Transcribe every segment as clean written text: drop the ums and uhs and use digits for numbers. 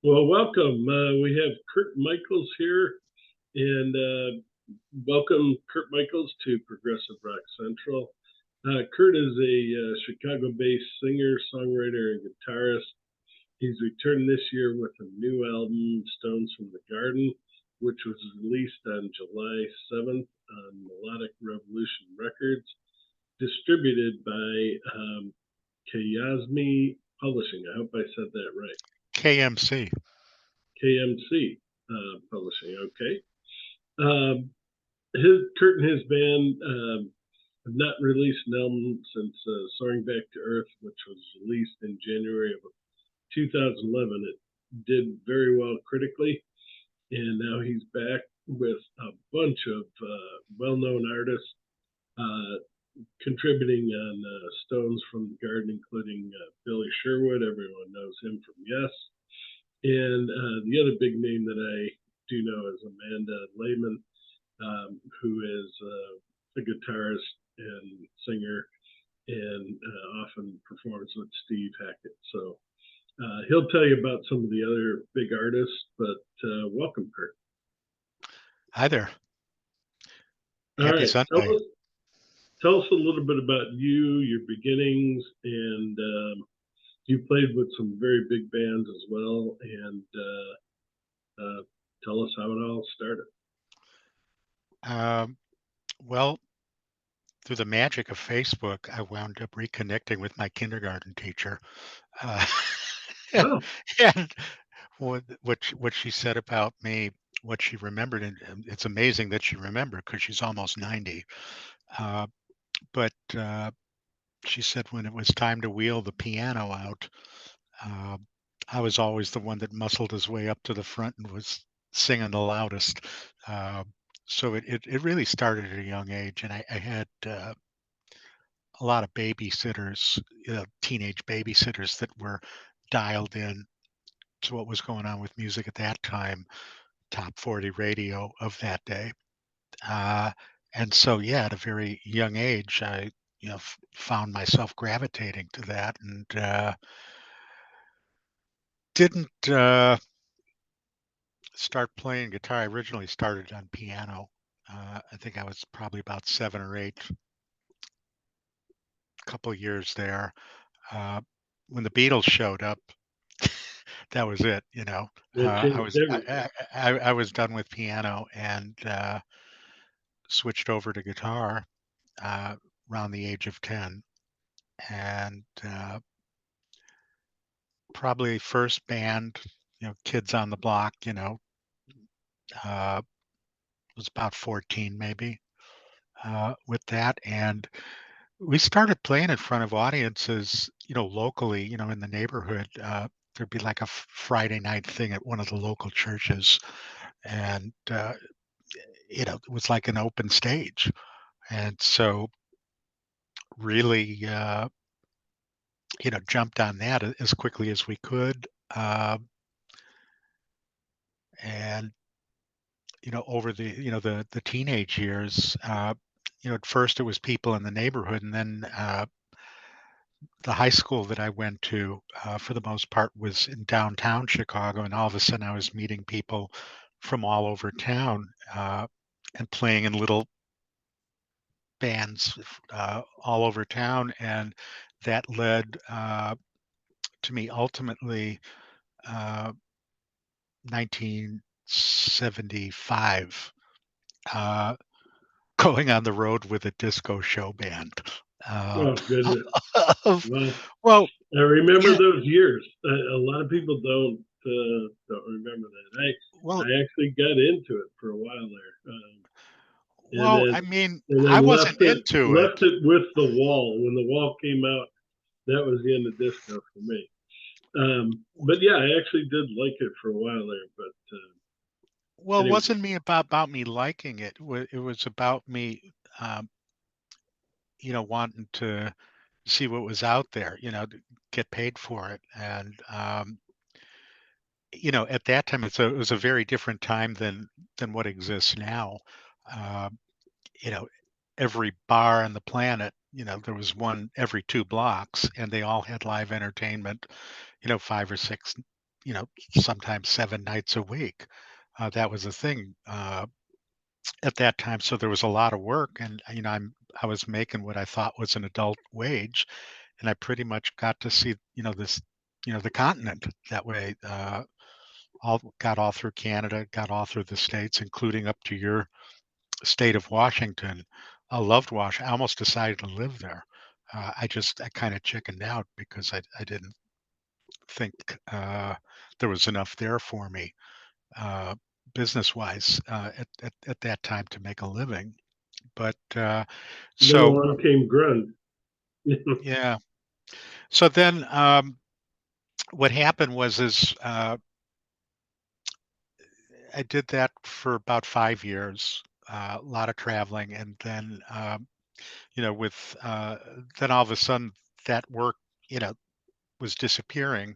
Well, welcome. We have Kurt Michaels here, and welcome, Kurt Michaels, to Progressive Rock Central. Kurt is a Chicago based singer, songwriter, and guitarist. He's returned this year with a new album, Stones from the Garden, which was released on July 7th on Melodic Revolution Records, distributed by Kayasmi Publishing. I hope I said that right. KMC. KMC Publishing. Okay. Um, Kurt and his band have not released an album since Soaring Back to Earth, which was released in January of 2011. It did very well critically, and now he's back with a bunch of well-known artists uh, contributing on Stones from the Garden, including Billy Sherwood. Everyone knows him from Yes. And the other big name that I do know is Amanda Lehman, who is a guitarist and singer and often performs with Steve Hackett. So he'll tell you about some of the other big artists, but welcome, Kurt. Hi there. All Happy right. Sunday. Tell us a little bit about you, your beginnings, and you played with some very big bands as well. And tell us how it all started. Um, well, through the magic of Facebook, I wound up reconnecting with my kindergarten teacher. Uh, Oh, and what she said about me, what she remembered, and it's amazing that she remembered because she's almost 90. Uh, but she said when it was time to wheel the piano out, uh, I was always the one that muscled his way up to the front and was singing the loudest. Uh, so it really started at a young age, and I had a lot of babysitters, teenage babysitters that were dialed in to what was going on with music at that time, top 40 radio of that day. Uh, and so, yeah, at a very young age, I found myself gravitating to that, and didn't start playing guitar. I originally started on piano. I think I was probably about 7 or 8, a couple of years there. Uh, when the Beatles showed up, that was it. that I changed was everything. I was done with piano and switched over to guitar uh, around the age of 10. And probably first band, Kids on the Block, uh, was about 14 maybe with that. And we started playing in front of audiences, locally, in the neighborhood. There'd be like a Friday night thing at one of the local churches, and it was like an open stage, and so really, jumped on that as quickly as we could, and over the teenage years. At first it was people in the neighborhood, and then the high school that I went to, for the most part, was in downtown Chicago, and all of a sudden I was meeting people from all over town and playing in little bands all over town, and that led to me ultimately, uh, 1975, uh, going on the road with a disco show band. Uh, Oh, goodness. of, Well, well, I remember yeah, those years. A lot of people don't remember that. I well, actually got into it for a while there, and well, then I mean, and I then wasn't into it. left it with the Wall. When the Wall came out, that was the end of disco for me. But yeah, I actually did like it for a while there. But Well, it anyway, wasn't me about me liking it. It was about me, um, wanting to see what was out there, to get paid for it. And at that time, it was a very different time than what exists now. Uh, you know, every bar on the planet, there was one every 2 blocks, and they all had live entertainment, 5 or 6 you know, sometimes 7 nights a week. That was a thing at that time. So there was a lot of work, and I was making what I thought was an adult wage, and I pretty much got to see the continent that way. All through Canada, got all through the states, including up to your state of Washington. I loved Washington. I almost decided to live there. I kind of chickened out because I didn't think there was enough there for me uh, business wise at that time to make a living. But Then so along came grunge. yeah, so then what happened was is I did that for about 5 years, a lot of traveling, and then with then all of a sudden that work you know was disappearing.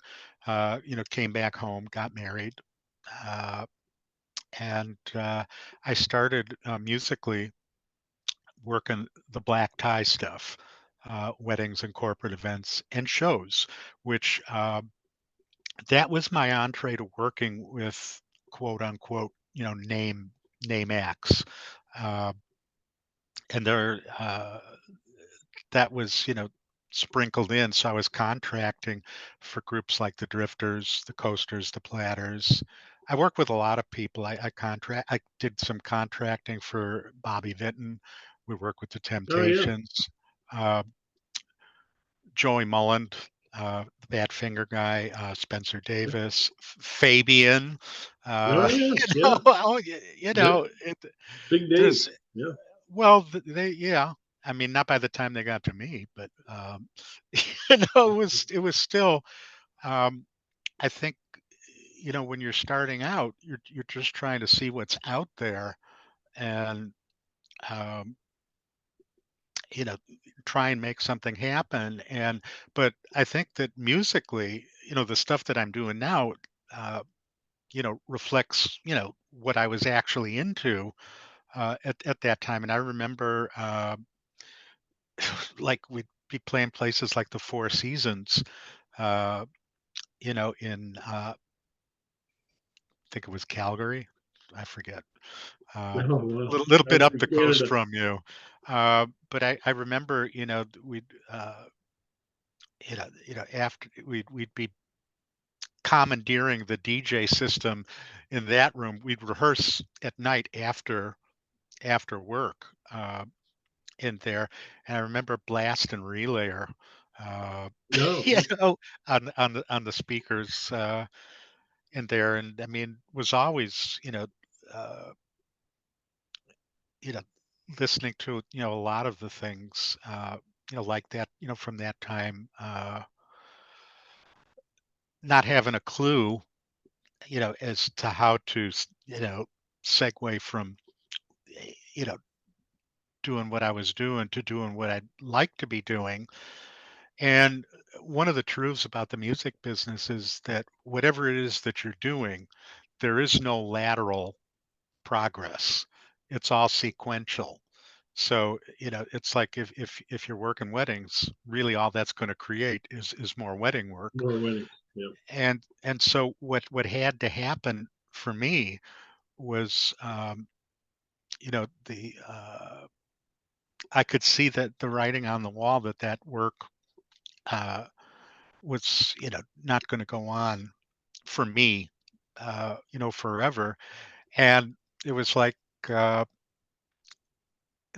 Came back home, got married, uh, and I started musically working the black tie stuff, weddings and corporate events and shows, which that was my entree to working with quote unquote, name acts. Uh, and there that was, sprinkled in. So I was contracting for groups like the Drifters, the Coasters, the Platters. I worked with a lot of people. I did some contracting for Bobby Vinton. We worked with the Oh yeah. Temptations, uh, Joey Mullen, the Badfinger guy, Spencer Davis, Fabian. Oh yeah. Yeah. Well, They're big names. there's Yeah. well, yeah. I mean, not by the time they got to me, but it was still. Um, I think when you're starting out, you're just trying to see what's out there and um, you know try and make something happen. But I think that musically, the stuff that I'm doing now, uh, reflects what I was actually into at that time. And I remember. Like we'd be playing places like the Four Seasons, uh, in I think it was Calgary. I forget. Oh wow. Little bit Out up to the coast Canada. from you. But I remember, we'd after we'd be commandeering the DJ system in that room. We'd rehearse at night after work. In there, and I remember Blast and Relayer, uh, No. you know, on the speakers in there, and I mean, was always uh, you know, listening to a lot of the things like that from that time, not having a clue as to how to segue from you know doing what I was doing to doing what I'd like to be doing. And one of the truths about the music business is that whatever it is that you're doing, there is no lateral progress. It's all sequential. So, it's like if you're working weddings, really all that's going to create is more wedding work. More weddings. Yeah. And so what had to happen for me was the I could see that the writing on the wall that work uh was not going to go on for me forever. And it was like in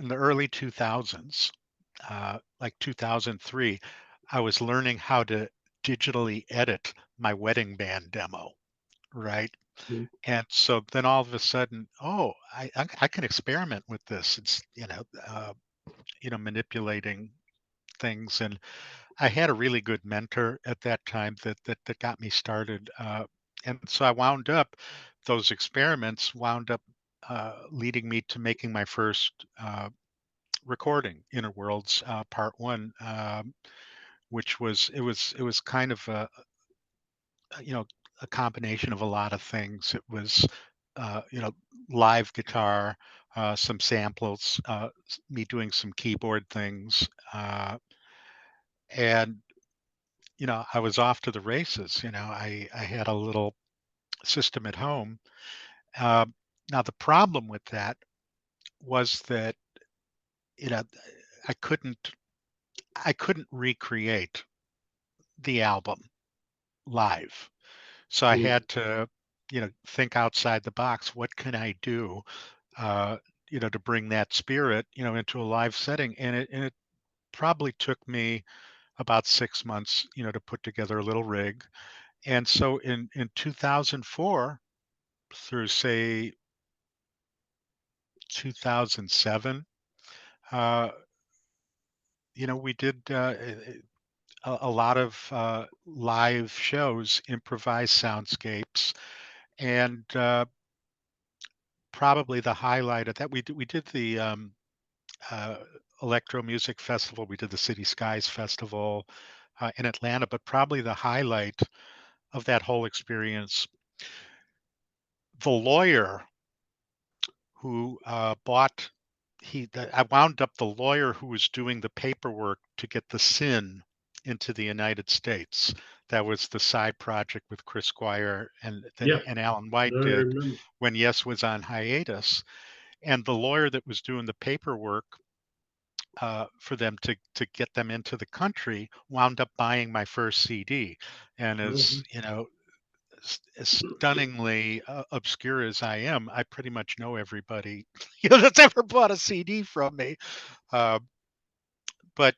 the early 2000s, like 2003, I was learning how to digitally edit my wedding band demo, right? Mm. And so then all of a sudden, oh, I can experiment with this. It's manipulating things. And I had a really good mentor at that time that got me started, and so I wound up those experiments wound up leading me to making my first recording, Inner Worlds Part One, which was kind of you know a combination of a lot of things. It was uh, you know live guitar, some samples, me doing some keyboard things, and I was off to the races. I had a little system at home. Um, Now the problem with that was that, you know, I couldn't I couldn't recreate the album live. So I Mm. had to, think outside the box. What can I do, uh, to bring that spirit, into a live setting? And it probably took me about 6 months, to put together a little rig. And so in 2004 through say 2007, uh, we did a lot of live shows, improvised soundscapes, and probably the highlight of that we did the uh, Electro Music Festival, we did the City Skies Festival in Atlanta, but probably the highlight of that whole experience, the lawyer who bought I wound up the lawyer who was doing the paperwork to get the Sin into the United States. That was the side project with Chris Squire Yeah, and Alan White I did remember. when Yes was on hiatus. And the lawyer that was doing the paperwork for them to get them into the country wound up buying my first CD. And as Mhm. as stunningly obscure as I am, I pretty much know everybody that's ever bought a CD from me. Uh, but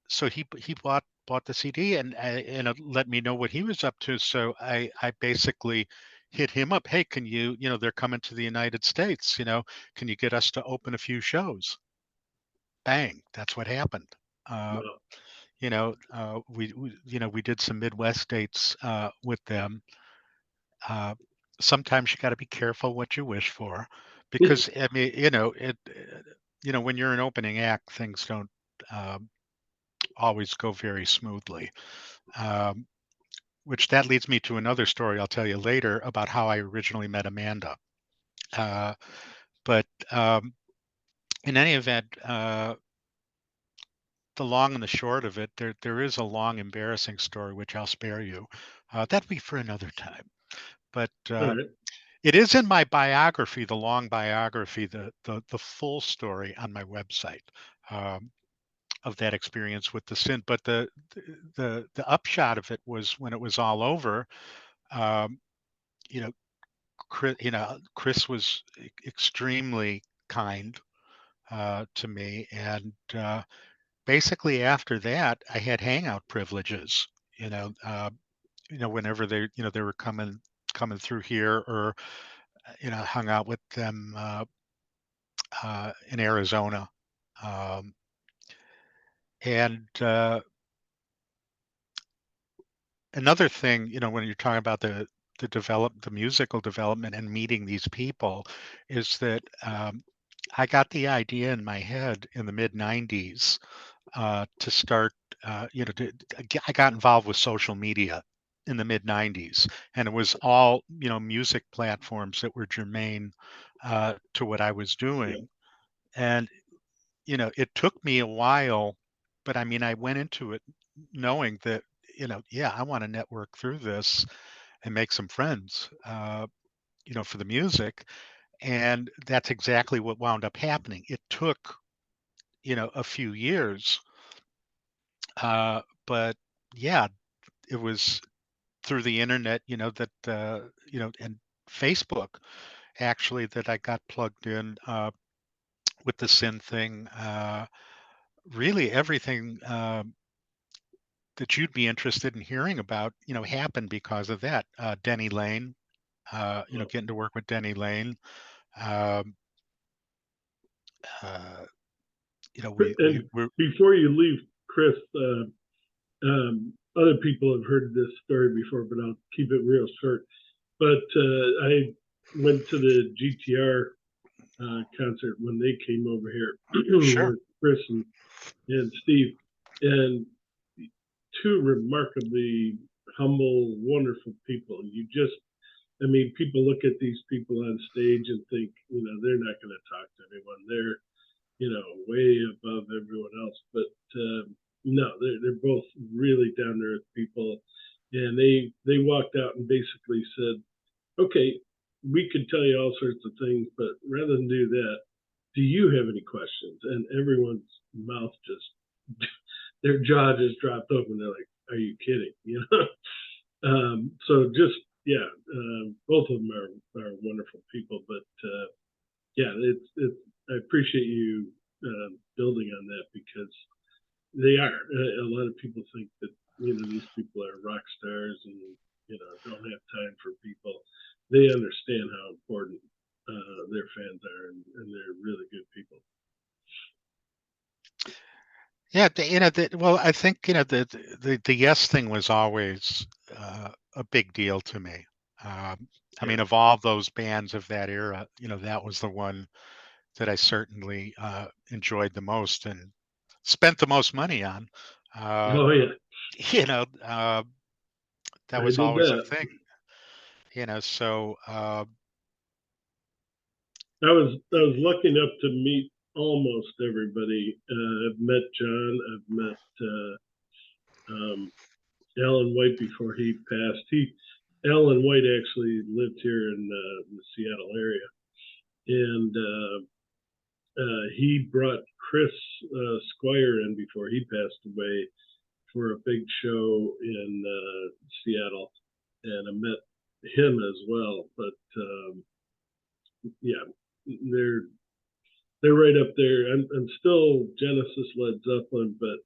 so he bought the CD and it let me know what he was up to. So I basically hit him up. Hey, can they're coming to the United States. Can you get us to open a few shows? Bang, that's what happened. Uh, Well, we did some Midwest dates with them. Uh, Sometimes you got to be careful what you wish for, because I mean, when you're an opening act, things don't um, always go very smoothly. Um, which that leads me to another story I'll tell you later about how I originally met Amanda. Uh, but in any event, the long and the short of it, there is a long, embarrassing story which I'll spare you. That'll be for another time. But all right. it is in my biography, the long biography, the full story on my website um, of that experience with the Sin. But the upshot of it was when it was all over. Um, you know, Chris was extremely kind to me, and basically after that, I had hangout privileges. You know, uh, whenever they were coming through here, or hung out with them in Arizona. Um, and Another thing, when you're talking about the musical development and meeting these people, is that I got the idea in my head in the mid '90s to start. I got involved with social media in the mid '90s, and it was all music platforms that were germane to what I was Yeah. doing. And it took me a while, but I mean, I went into it knowing that, yeah, I want to network through this and make some friends, for the music. And that's exactly what wound up happening. It took, a few years, but yeah, it was through the internet, and Facebook actually that I got plugged in with the Sin thing. Really, everything. That you'd be interested in hearing about, happened because of that. Denny Lane, Well, getting to work with Denny Lane. Um, uh, we and were before you leave, Chris, other people have heard this story before, but I'll keep it real short. But I went to the GTR concert when they came over here sure. with Chris and Steve, and two remarkably humble, wonderful people. I mean, people look at these people on stage and think, they're not going to talk to anyone. They're, way above everyone else. But no, they're both really down to earth people, and they walked out and basically said, "Okay, we could tell you all sorts of things, but rather than do that, do you have any questions?" And everyone's mouth just their jaw just dropped open. They're like, "Are you kidding?" You know. So just yeah, both of them are wonderful people, but yeah, it's I appreciate you building on that because they are. A lot of people think that these people are rock stars and don't have time for people. They understand how important their fans are, and they're really good people. Yeah, well, I think the Yes thing was always a big deal to me. I Yeah. mean, of all those bands of that era, that was the one that I certainly enjoyed the most and spent the most money on. Uh, Oh yeah, you know, that I was did always a that. thing. So I was lucky enough to meet almost everybody. I've met John. I've met um, Alan White before he passed. Alan White actually lived here in the Seattle area, and he brought Chris Squire in before he passed away for a big show in Seattle, and I met him as well. But yeah, they're they're right up there. I'm still Genesis, Led Zeppelin, but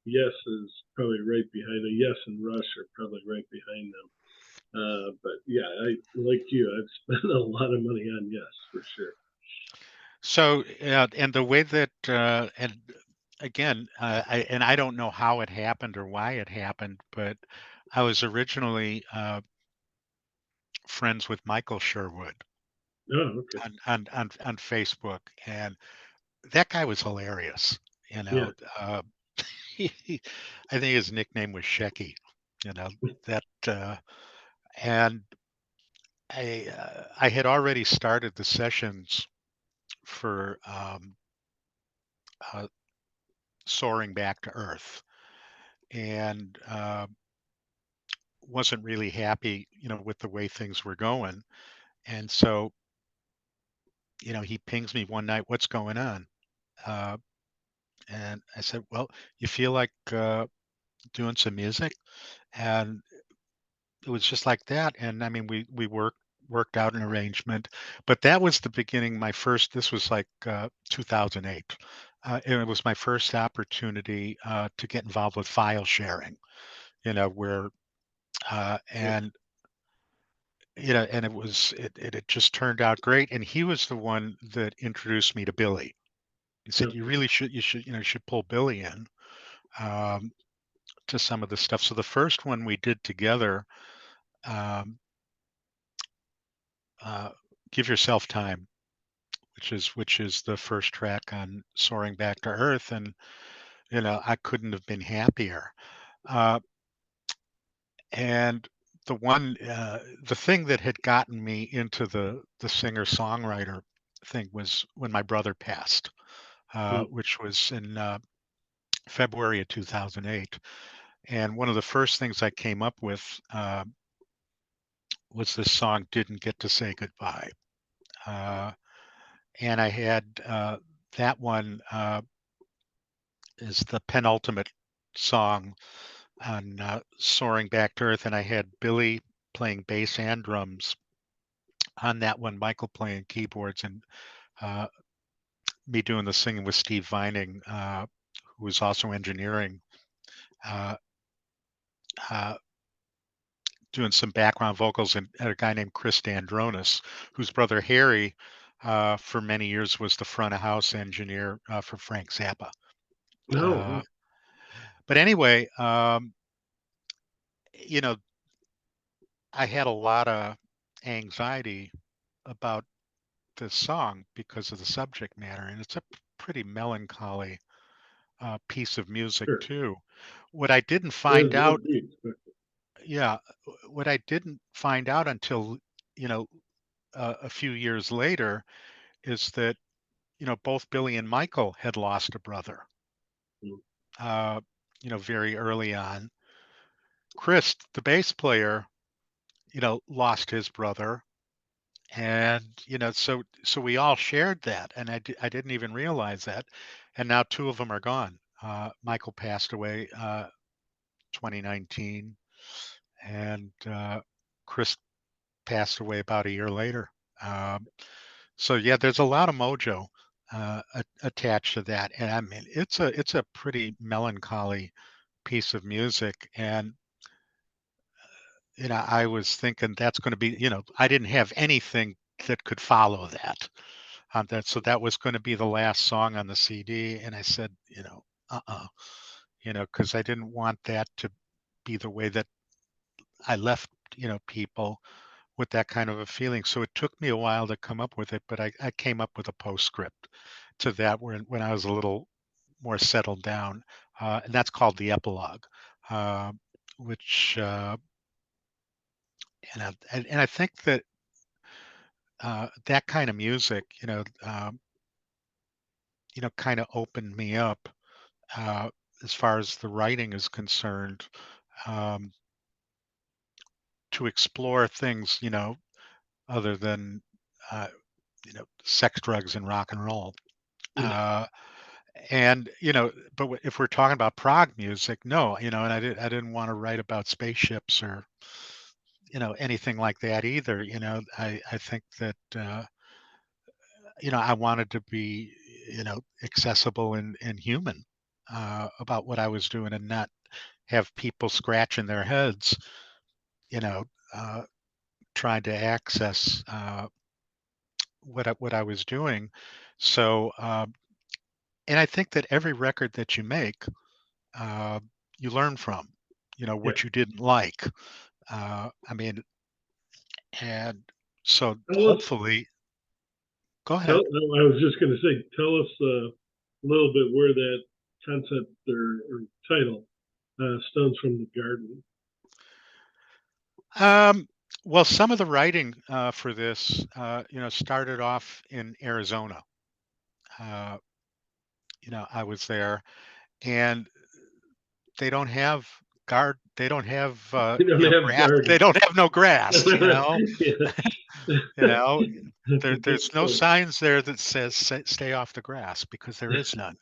Yes is probably right behind them. Yes and Rush are probably right behind them. But yeah, I like you. I've spent a lot of money on Yes for sure. and the way that and again, I don't know how it happened or why it happened, but I was originally friends with Michael Sherwood Oh, okay. on Facebook, and that guy was hilarious. You Yeah. know, uh, I think his nickname was Shecky. You know that, and I had already started the sessions for uh, soaring back to Earth, and wasn't really happy, with the way things were going. And so, he pings me one night, "What's going on?" Uh, and I said, "Well, you feel like doing some music?" And it was just like that. And I mean, we worked out an arrangement, but that was the beginning. This was like 2008. And it was my first opportunity to get involved with file sharing. Where and and it had just turned out great. And he was the one that introduced me to Billy. He said, Okay. you should pull Billy in um, to some of the stuff." So the first one we did together, um, uh, "Give Yourself Time," which is the first track on Soaring Back to Earth, and I couldn't have been happier. Uh, and the thing that had gotten me into the singer songwriter thing was when my brother passed, Mm. which was in February of 2008. And one of the first things I came up with was this song, "Didn't Get to Say Goodbye." Uh, and I had that one is the penultimate song on Soaring Back to Earth. And I had Billy playing bass and drums on that one, Michael playing keyboards, and uh, me doing the singing with Steve Vining, who was also engineering. Uh, uh, Doing some background vocals, and a guy named Chris Dandronis, whose brother Harry, for many years, was the front of house engineer for Frank Zappa. No. Uh, but anyway, you know, I had a lot of anxiety about this song because of the subject matter, and it's a pretty melancholy piece of music Sure. too. What I didn't It find is what out, we expected. yeah, what I didn't find out until you know a few years later is that both Billy and Michael had lost a brother. Mm. Uh, very early on. Chris, the bass player, lost his brother, and so we all shared that, and I didn't even realize that, and now two of them are gone. Michael passed away 2019, and Chris passed away about a year later. Um, so yeah, there's a lot of mojo attached to that, and I mean it's a pretty melancholy piece of music, and I was thinking that's going to be, I didn't have anything that could follow that. So that was going to be the last song on the CD, and I said, uh-uh, because I didn't want that to be the way that I left, people with that kind of a feeling. So it took me a while to come up with it, but I came up with a postscript to that when I was a little more settled down, and that's called the epilogue, uh, which and I think that that kind of music, kind of opened me up uh, as far as the writing is concerned, um, to explore things, other than sex, drugs, and rock and roll. Yeah. Uh, and but if we're talking about prog music, no, and I didn't want to write about spaceships or anything like that either. I think that I wanted to be accessible and human about what I was doing, and not have people scratching their heads, you know, uh, trying to access what I was doing. So, and I think that every record that you make, uh, you learn from, Yeah. what you didn't like. I mean, and so Tell us, hopefully, go tell, ahead. I was just going to say, tell us a little bit where that concept or title, Stones from the Garden. Um, well, some of the writing for this, started off in Arizona. Uh, I was there, and they don't have they don't have You don't have grass. They gardens. don't have no grass. Yeah. You know, That's a good there's no point. signs there that says stay off the grass, because there is none.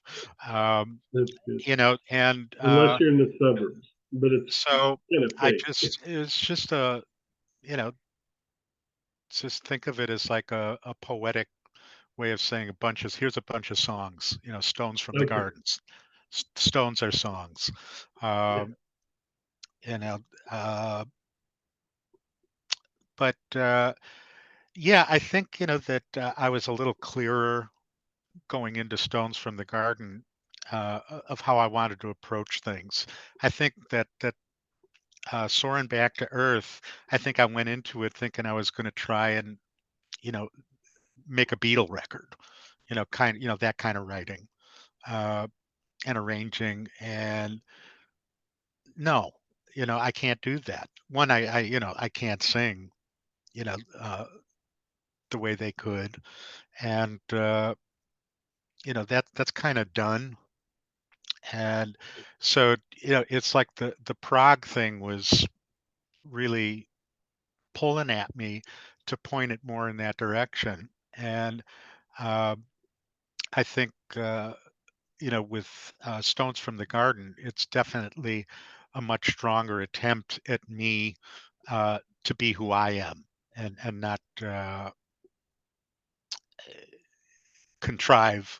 Um, That's good. and Unless you're in the suburbs, but it's so kind of I fake. just it's just a you know just think of it as like a poetic way of saying here's a bunch of songs, stones from the Okay. gardens. Stones are songs. Yeah. Um, you know, uh, but yeah, I think, that I was a little clearer going into Stones from the Garden, of how I wanted to approach things. I think that Soaring Back to Earth, I think I went into it thinking I was going to try and, you know, make a Beatle record, that kind of writing, uh, and arranging. And no, I can't do that. One, I can't sing, you know, uh, the way they could. And, that's kind of done. And so, it's like the Prague thing was really pulling at me to point it more in that direction. And uh, I think, with Stones from the Garden, it's definitely a much stronger attempt at me to be who I am, and not contrive.